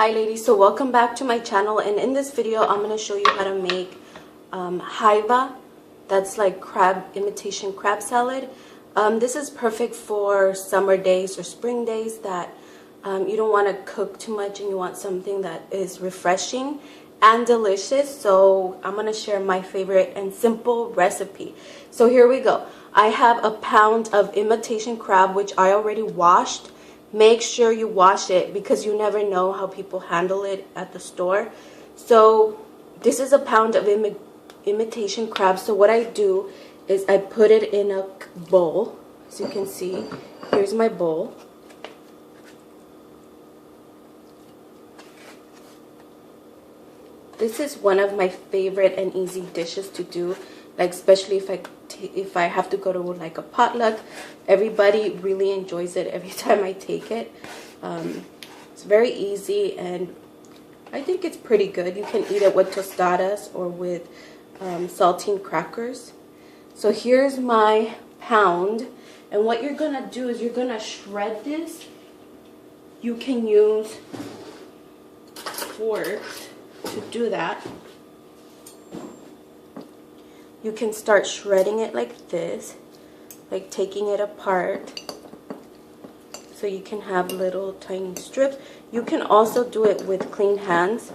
Hi ladies, so welcome back to my channel, and in this video I'm going to show you how to make Jaiva. That's like imitation crab salad. This is perfect for summer days or spring days that you don't want to cook too much and you want something that is refreshing and delicious. So I'm going to share my favorite and simple recipe. So here we go. I have a pound of imitation crab, which I already washed. Make sure you wash it because you never know how people handle it at the store. So this is a pound of imitation crab. So what I do is I put it in a bowl. As you can see, here's my bowl. This is one of my favorite and easy dishes to do, like especially if I have to go to like a potluck. Everybody really enjoys it every time I take it. It's very easy and I think it's pretty good. You can eat it with tostadas or with saltine crackers. So here's my pound, and what you're gonna do is you're gonna shred this. You can use forks to do that. You can start shredding it like this, like taking it apart so you can have little tiny strips. You can also do it with clean hands,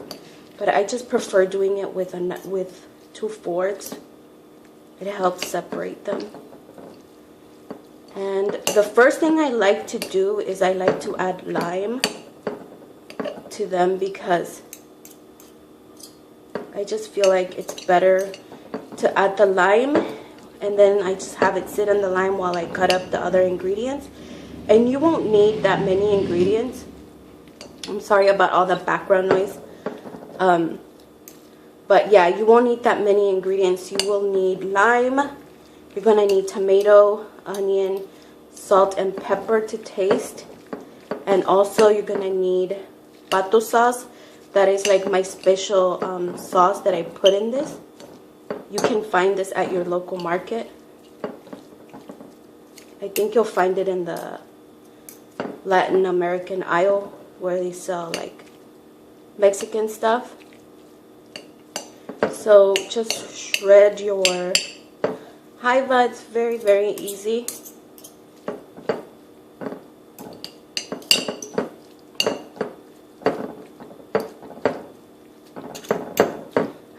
but I just prefer doing it with two forks. It helps separate them. And the first thing I like to do is I like to add lime to them because I just feel like it's better to add the lime, and then I just have it sit in the lime while I cut up the other ingredients. And you won't need that many ingredients. I'm sorry about all the background noise. But yeah, you won't need that many ingredients. You will need lime. You're gonna need tomato, onion, salt, and pepper to taste. And also you're gonna need pato sauce. That is like my special sauce that I put in this. You can find this at your local market. I think you'll find it in the Latin American aisle where they sell like Mexican stuff. So just shred your Jaiva. It's very, very easy.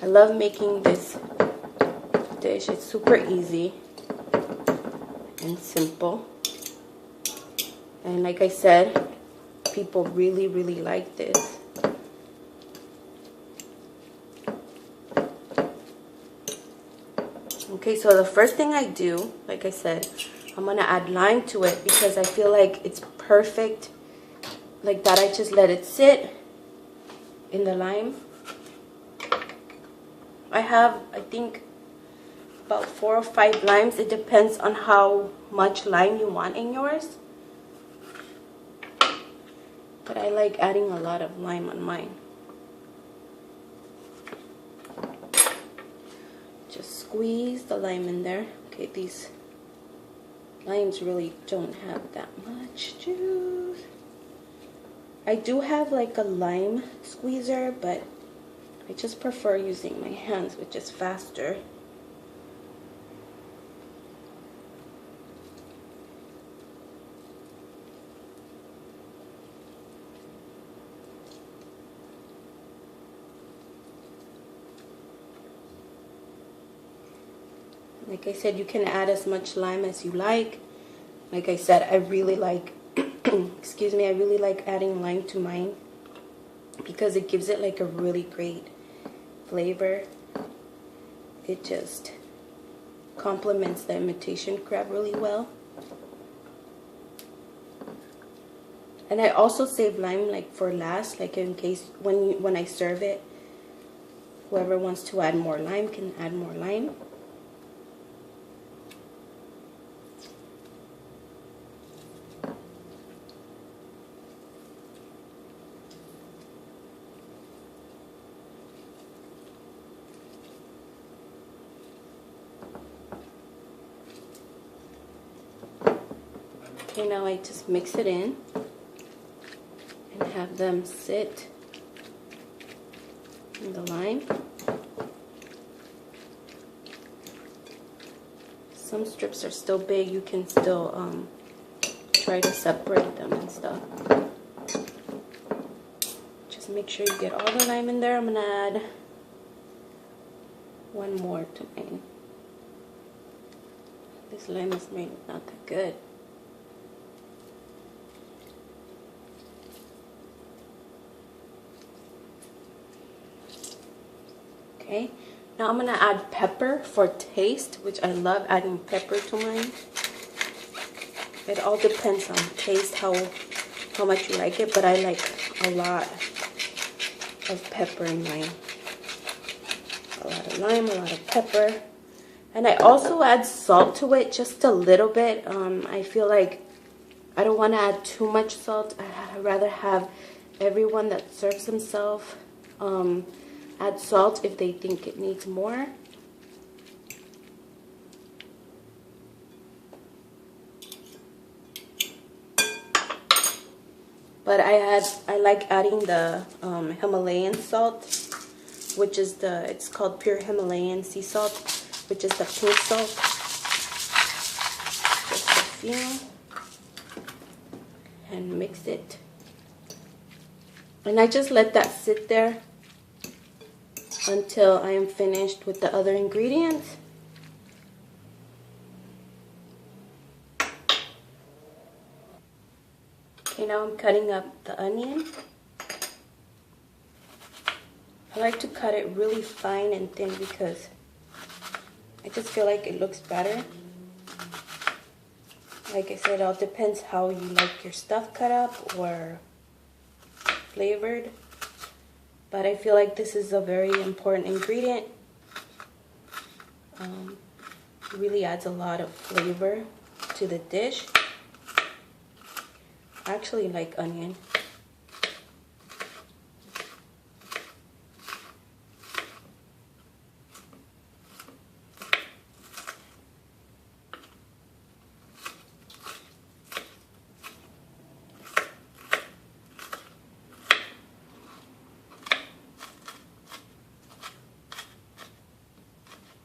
I love making this dish. It's super easy and simple, and like I said, people really, really like this. Okay, so the first thing I do, like I said, I'm gonna add lime to it because I feel like it's perfect like that. I just let it sit in the lime. I have, I think, about 4 or 5 limes. It depends on how much lime you want in yours. But I like adding a lot of lime on mine. Just squeeze the lime in there. Okay, these limes really don't have that much juice. I do have like a lime squeezer, but I just prefer using my hands, which is faster. Like I said, you can add as much lime as you like. Like I said, I really like, excuse me, I really like adding lime to mine because it gives it like a really great flavor. It just complements the imitation crab really well. And I also save lime like for last, like in case when I serve it, whoever wants to add more lime can add more lime. Okay, now I just mix it in and have them sit And the lime. Some strips are still big. You can still try to separate them and stuff. Just make sure you get all the lime in there. I'm gonna add one more to mine. This lime is made not that good. Okay, now I'm going to add pepper for taste, which I love adding pepper to mine. It all depends on taste, how much you like it, but I like a lot of pepper in mine. A lot of lime, a lot of pepper. And I also add salt to it, just a little bit. I feel like I don't want to add too much salt. I'd rather have everyone that serves themselves add salt if they think it needs more. But I like adding the Himalayan salt, which is it's called pure Himalayan sea salt, which is the pink salt. Just a few. And mix it. And I just let that sit there until I am finished with the other ingredients. Okay, now I'm cutting up the onion. I like to cut it really fine and thin because I just feel like it looks better. Like I said, it all depends how you like your stuff cut up or flavored. But I feel like this is a very important ingredient. It really adds a lot of flavor to the dish. I actually like onion.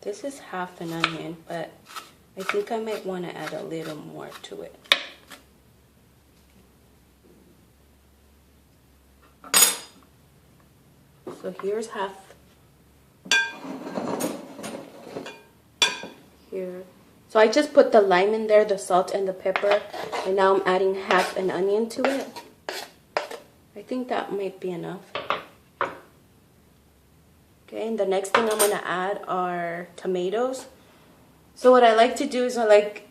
This is half an onion, but I think I might want to add a little more to it. So here's half. Here. So I just put the lime in there, the salt and the pepper, and now I'm adding half an onion to it. I think that might be enough. Okay, and the next thing I'm going to add are tomatoes. So what I like to do is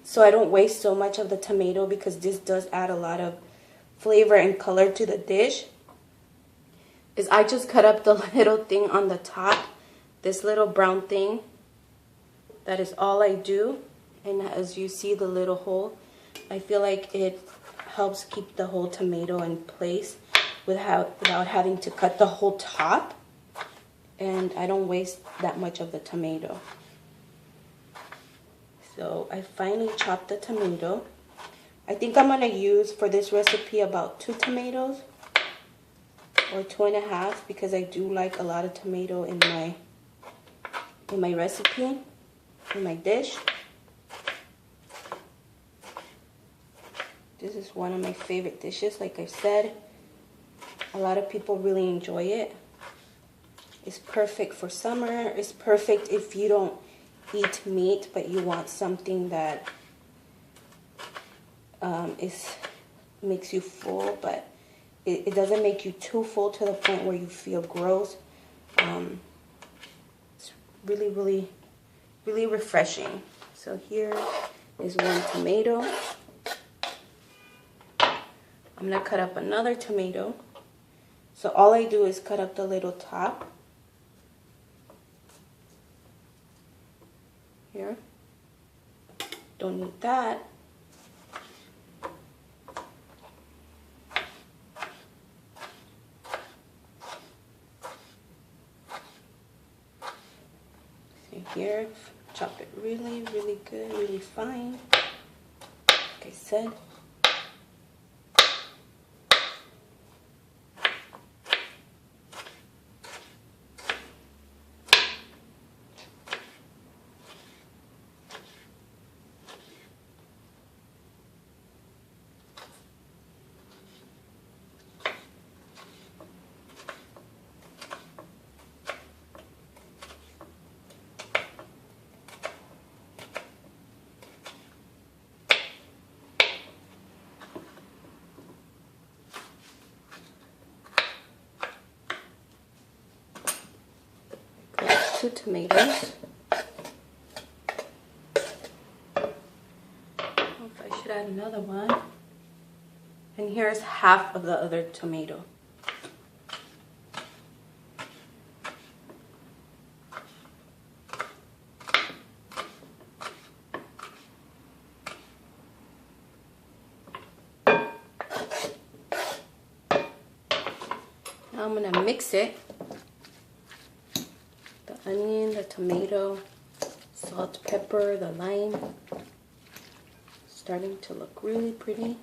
so I don't waste so much of the tomato, because this does add a lot of flavor and color to the dish, is I just cut up the little thing on the top, this little brown thing. That is all I do. And as you see the little hole, I feel like it helps keep the whole tomato in place without having to cut the whole top. And I don't waste that much of the tomato. So I finally chopped the tomato. I think I'm going to use for this recipe about 2 tomatoes or 2.5, because I do like a lot of tomato in my recipe, in my dish. This is one of my favorite dishes. Like I said, a lot of people really enjoy it. It's perfect for summer. It's perfect if you don't eat meat, but you want something that makes you full, but it doesn't make you too full to the point where you feel gross. It's really, really, really refreshing. So here is 1 tomato. I'm going to cut up another tomato. So all I do is cut up the little top. Here. Don't need that. See here, chop it really, really good, really fine. Like I said. 2 tomatoes. I should add another one. And here's half of the other tomato. Now I'm going to mix it. The onion, the tomato, salt, pepper, the lime. Starting to look really pretty.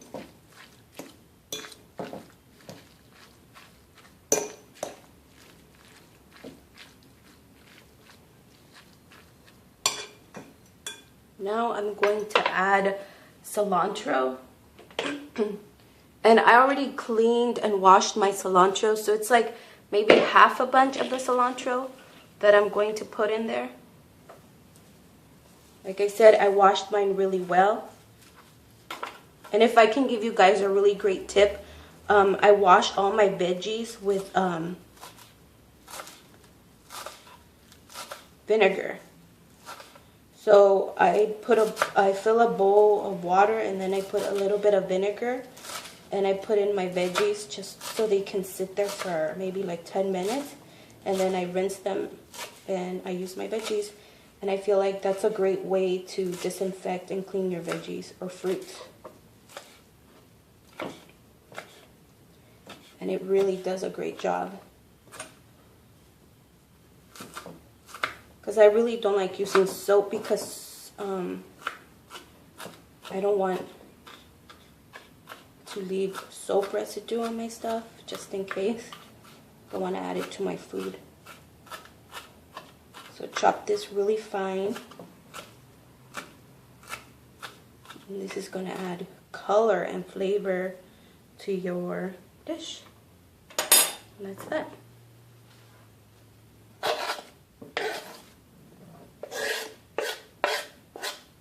Now I'm going to add cilantro. And I already cleaned and washed my cilantro, so it's like maybe half a bunch of the cilantro that I'm going to put in there. Like I said, I washed mine really well. And if I can give you guys a really great tip, I wash all my veggies with vinegar. So I fill a bowl of water and then I put a little bit of vinegar and I put in my veggies just so they can sit there for maybe like 10 minutes. And then I rinse them and I use my veggies. And I feel like that's a great way to disinfect and clean your veggies or fruits. And it really does a great job. Because I really don't like using soap because I don't want to leave soap residue on my stuff, just in case. I want to add it to my food. So chop this really fine. And this is going to add color and flavor to your dish. And that's that.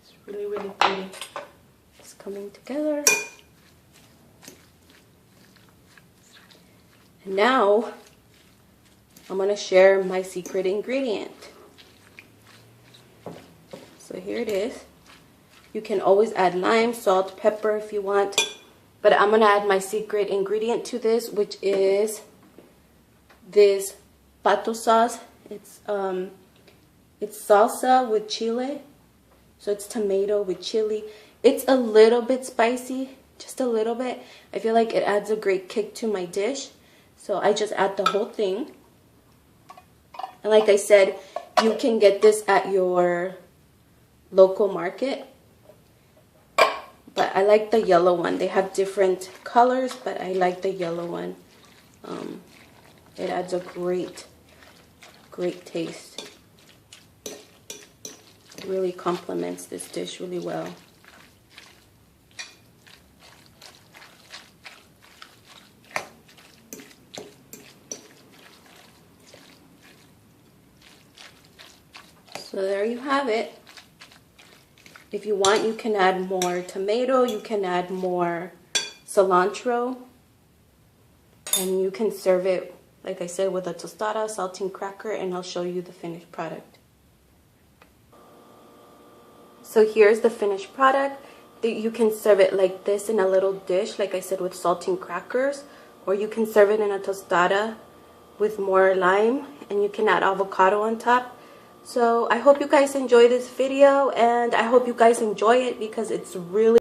It's really, really pretty. It's coming together. And now I'm going to share my secret ingredient. So here it is. You can always add lime, salt, pepper if you want. But I'm going to add my secret ingredient to this, which is this pato sauce. It's salsa with chile. So it's tomato with chili. It's a little bit spicy, just a little bit. I feel like it adds a great kick to my dish. So I just add the whole thing. And like I said, you can get this at your local market. But I like the yellow one. They have different colors, but I like the yellow one. It adds a great taste. It really complements this dish really well. So there you have it. If you want, you can add more tomato, you can add more cilantro, and you can serve it, like I said, with a tostada, saltine cracker, and I'll show you the finished product. So here's the finished product. You can serve it like this in a little dish, like I said, with saltine crackers, or you can serve it in a tostada with more lime, and you can add avocado on top. So I hope you guys enjoy this video, and I hope you guys enjoy it because it's really